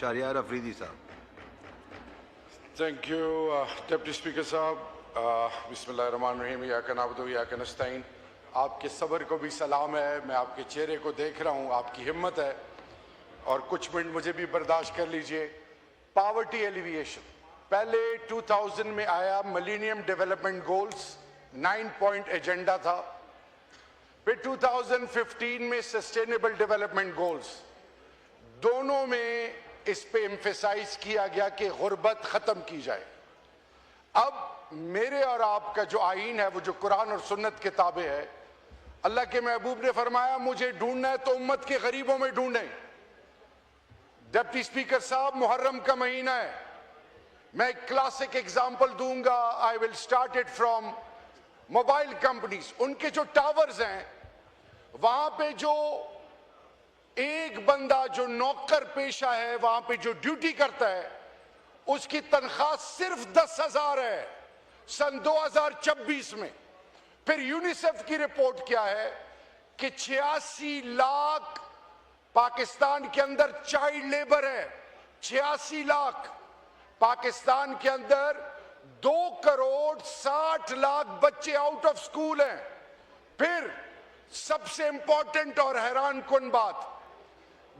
शहरियार अफरीदी साहब। Thank you deputy speaker साहब। बिस्मिल्लाहिर्रहमानिर्रहीम, इय्याका नअबुदु व इय्याका नस्तईन। आपके सब्र को भी सलाम है। मैं आपके चेहरे को देख रहा हूँ, आपकी हिम्मत है, और कुछ मिनट मुझे भी बर्दाश्त कर लीजिए। पावर्टी एलिविएशन पहले 2000 में आया, millennium development goals 9 point agenda था। फिर 2015 में सस्टेनेबल डेवलपमेंट गोल्स, दोनों में इस पे एम्फेसाइज किया गया कि गुर्बत खत्म की जाए। अब मेरे और आपका जो आईन है, वो जो कुरान और सुन्नत किताबें है, अल्लाह के महबूब ने फरमाया मुझे ढूंढना है तो उम्मत के गरीबों में ढूंढें। डिप्टी स्पीकर साहब, मुहर्रम का महीना है, मैं एक क्लासिक एग्जाम्पल दूंगा। I will start it from mobile companies. उनके जो टावर्स हैं, वहां पे जो एक बंदा जो नौकर पेशा है, वहां पे जो ड्यूटी करता है, उसकी तनख्वाह सिर्फ 10,000 है सन 2026 में। फिर यूनिसेफ की रिपोर्ट क्या है कि 86 लाख पाकिस्तान के अंदर चाइल्ड लेबर है। 86 लाख पाकिस्तान के अंदर 2 करोड़ 60 लाख बच्चे आउट ऑफ स्कूल हैं। फिर सबसे इंपॉर्टेंट और हैरान कुन बात,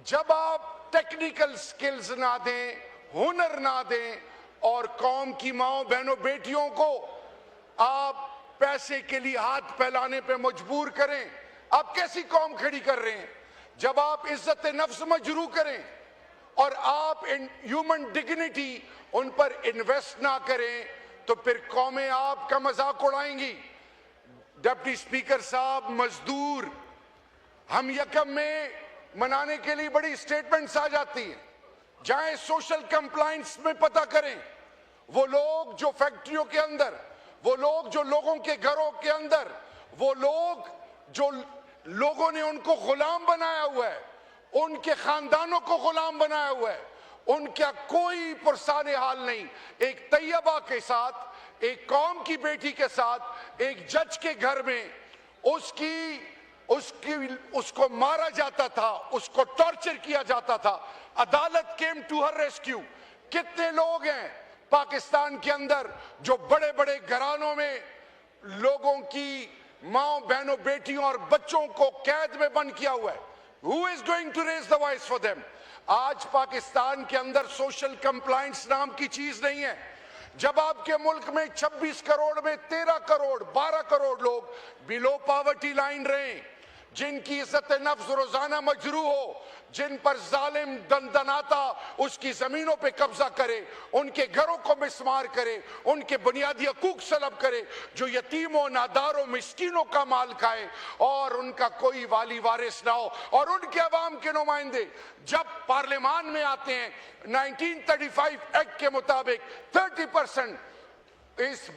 जब आप टेक्निकल स्किल्स ना दें, हुनर ना दें, और कौम की माओ बहनों बेटियों को आप पैसे के लिए हाथ फैलाने पे मजबूर करें, आप कैसी कौम खड़ी कर रहे हैं? जब आप इज्जत नफ्स मजरू करें और आप इन ह्यूमन डिग्निटी उन पर इन्वेस्ट ना करें, तो फिर कौमें आपका मजाक उड़ाएंगी। डिप्टी स्पीकर साहब, मजदूर हम यकम में मनाने के लिए बड़ी स्टेटमेंट्स आ जाती हैं। जाएं सोशल कंप्लायंस में पता करें, वो लोग जो फैक्ट्रियों के अंदर, वो लोग जो लोगों के घरों के अंदर, वो लोग जो लोगों ने उनको गुलाम बनाया हुआ है, उनके खानदानों को गुलाम बनाया हुआ है, उनका कोई पुरसाने हाल नहीं। एक तैयबा के साथ, एक कौम की बेटी के साथ, एक जज के घर में उसको मारा जाता था, उसको टॉर्चर किया जाता था। अदालत केम टू हर रेस्क्यू। कितने लोग हैं पाकिस्तान के अंदर जो बड़े बड़े घरानों में लोगों की माओ बहनों बेटियों और बच्चों को कैद में बंद किया हुआ है? Who is going to raise the voice for them? आज पाकिस्तान के अंदर सोशल कंप्लायंस नाम की चीज नहीं है। जब आपके मुल्क में 26 करोड़ में 13 करोड़ 12 करोड़ लोग बिलो पॉवर्टी लाइन रहे, जिनकी इज्जत नफ्स रोजाना मजरू हो, जिन पर जालिम दंदनाता उसकी जमीनों पे कब्जा करे, उनके घरों को मिसमार करे, उनके बुनियादी हकूक सलब करे, जो यतीमों नादारों मिस्कीनों का माल खाए और उनका कोई वाली वारिस ना हो, और उनके अवाम के नुमाइंदे जब पार्लियामान में आते हैं 1935 एक्ट के मुताबिक 30% इस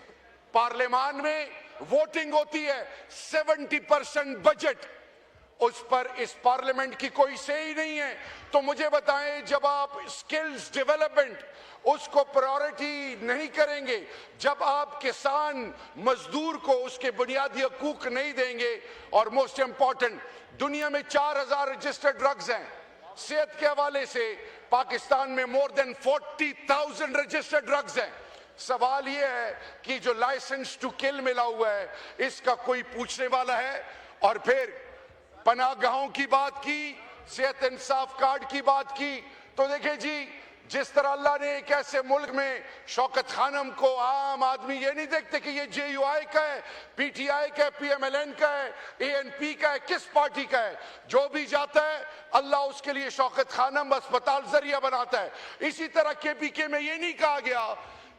पार्लियामान में वोटिंग होती है, 70% बजट उस पर इस पार्लियामेंट की कोई से ही नहीं है। तो मुझे बताएं, जब आप स्किल्स डेवलपमेंट उसको प्रायोरिटी नहीं करेंगे, जब आप किसान मजदूर को उसके बुनियादी हकूक नहीं देंगे, और मोस्ट इंपॉर्टेंट, दुनिया में 4000 रजिस्टर्ड ड्रग्स हैं। सेहत के हवाले से पाकिस्तान में मोर देन 40,000 रजिस्टर्ड ड्रग्स हैं। सवाल यह है कि जो लाइसेंस टू किल मिला हुआ है, इसका कोई पूछने वाला है? और फिर पनाहगाहों की बात की, सेहत इंसाफ कार्ड की बात की, तो देखें जी, जिस तरह अल्लाह ने एक ऐसे मुल्क में शौकत खानम को, आम आदमी ये नहीं देखते कि ये JUI का है, PTI का है, PMLN का है, ANP का है, किस पार्टी का है, जो भी जाता है अल्लाह उसके लिए शौकत खानम अस्पताल जरिया बनाता है। इसी तरह KPK में ये नहीं कहा गया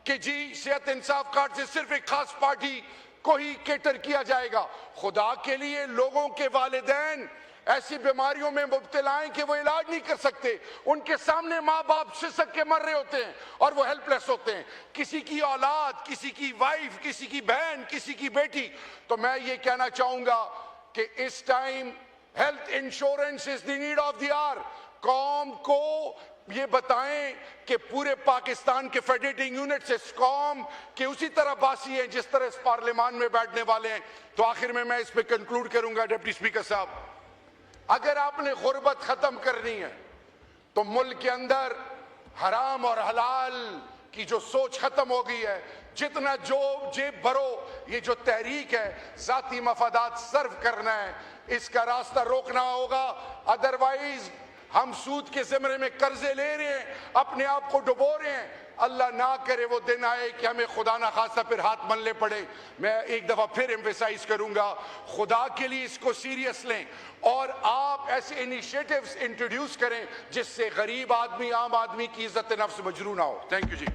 कि जी सेहत इंसाफ कार्ड से सिर्फ एक खास पार्टी को ही केटर किया जाएगा। खुदा के लिए, लोगों के वालिदैन ऐसी बीमारियों में मुब्तला हैं कि वो इलाज नहीं कर सकते, उनके सामने माँ बाप सिसक के मर रहे होते हैं और वो हेल्पलेस होते हैं। किसी की औलाद, किसी की वाइफ, किसी की बहन, किसी की बेटी। तो मैं ये कहना चाहूंगा कि इस time health insurance is the need of the hour. कौम को ये बताएं कि पूरे पाकिस्तान के फेडरेटिंग यूनिट से कौम के उसी तरह बासी हैं जिस तरह इस पार्लियामान में बैठने वाले हैं। तो आखिर में मैं इस पे कंक्लूड करूंगा, डिप्टी स्पीकर साहब, अगर आपने गुर्बत खत्म करनी है तो मुल्क के अंदर हराम और हलाल की जो सोच खत्म हो गई है, जितना जो जेब भरो, ये जो तहरीक है जाती मफादात सर्व करना है, इसका रास्ता रोकना होगा। अदरवाइज हम सूद के ज़िम्मे में कर्जे ले रहे हैं, अपने आप को डुबो रहे हैं। अल्लाह ना करे वो दिन आए कि हमें खुदा ना खासा फिर हाथ मलने पड़े। मैं एक दफा फिर एम्फेसाइज करूंगा, खुदा के लिए इसको सीरियस लें और आप ऐसे इनिशिएटिव्स इंट्रोड्यूस करें जिससे गरीब आदमी, आम आदमी की इज्जत नफ्स मजरू ना हो। Thank you ji.